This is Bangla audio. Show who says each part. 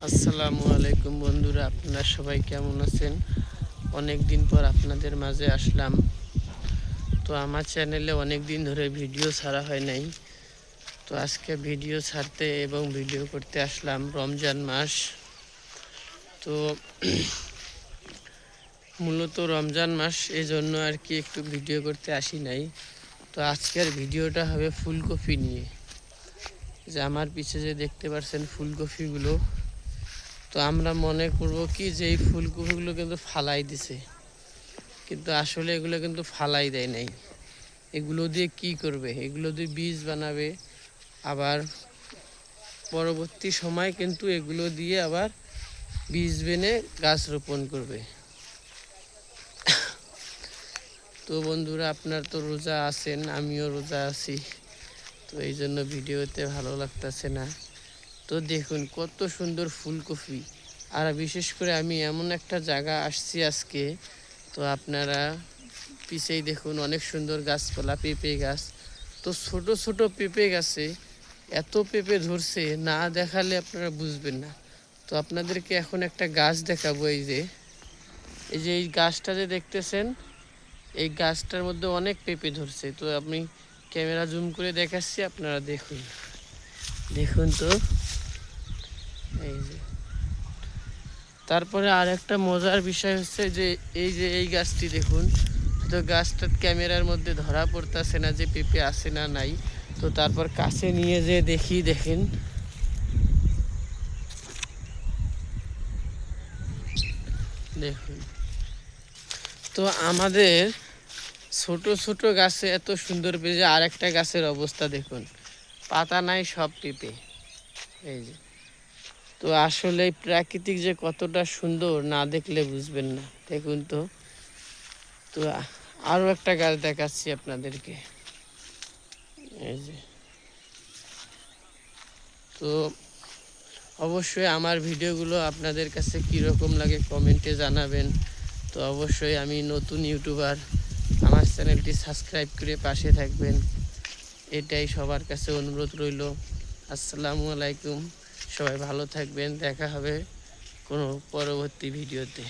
Speaker 1: আসসালামু আলাইকুম বন্ধুরা, আপনারা সবাই কেমন আছেন? অনেক দিন পর আপনাদের মাঝে আসলাম। তো আমার চ্যানেলে অনেক দিন ধরে ভিডিও ছাড়া হয় নাই। তো আজকে ভিডিও ছাড়তে এবং ভিডিও করতে আসলাম। রমজান মাস, তো মূলত রমজান মাস এই জন্য আর কি একটু ভিডিও করতে আসি নাই। তো আজকের ভিডিওটা হবে ফুলকপি নিয়ে। যে আমার পিছে যে দেখতে পাচ্ছেন ফুলকপিগুলো, তো আমরা মনে করব কি যে এই ফুলকপিগুলো কিন্তু ফালাই দিছে, কিন্তু আসলে এগুলো কিন্তু ফালাই দেয় নাই। এগুলো দিয়ে কি করবে? এগুলো দিয়ে বীজ বানাবে, আবার পরবর্তী সময় কিন্তু এগুলো দিয়ে আবার বীজ বেনে গাছ রোপণ করবে। তো বন্ধুরা, আপনার তো রোজা আছেন, আমিও রোজা আছি, তো এই জন্য ভিডিওতে ভালো লাগতেছে না। তো দেখুন কত সুন্দর ফুলকপি, আর বিশেষ করে আমি এমন একটা জায়গা আসছি আজকে, তো আপনারা পিছেই দেখুন অনেক সুন্দর গাছপালা, পেঁপে গাছ। তো ছোট ছোট পেঁপে গাছে এত পেঁপে ধরছে, না দেখালে আপনারা বুঝবেন না। তো আপনাদেরকে এখন একটা গাছ দেখাবো। এই গাছটা যে দেখতেছেন, এই গাছটার মধ্যে অনেক পেঁপে ধরছে। তো আমি ক্যামেরা জুম করে দেখাচ্ছি, আপনারা দেখুন। দেখুন তো, এই যে তারপরে আর একটা মজার বিষয় হচ্ছে যে এই গাছটি দেখুন। তো গাছটা ক্যামেরার মধ্যে ধরা পড়তেছে না যে পেঁপে আছে না নাই। তো তারপর কাছে নিয়ে যে দেখেন, দেখুন। তো আমাদের ছোট ছোট গাছে এত সুন্দর পেঁপে, আর একটা গাছের অবস্থা দেখুন, পাতা নাই, সব পেঁপে। এই যে, তো আসলে প্রাকৃতিক যে কতটা সুন্দর, না দেখলে বুঝবেন না। দেখুন তো। তো আরও একটা গাছ দেখাচ্ছি আপনাদেরকে। এই যে, তো অবশ্যই আমার ভিডিওগুলো আপনাদের কাছে কীরকম লাগে কমেন্টে জানাবেন। তো অবশ্যই আমি নতুন ইউটিউবার, আমার চ্যানেলটি সাবস্ক্রাইব করে পাশে থাকবেন, এটাই সবার কাছে অনুরোধ রইল। আসসালামু আলাইকুম, সবাই ভালো থাকবেন। দেখা হবে কোনো পরবর্তী ভিডিওতে।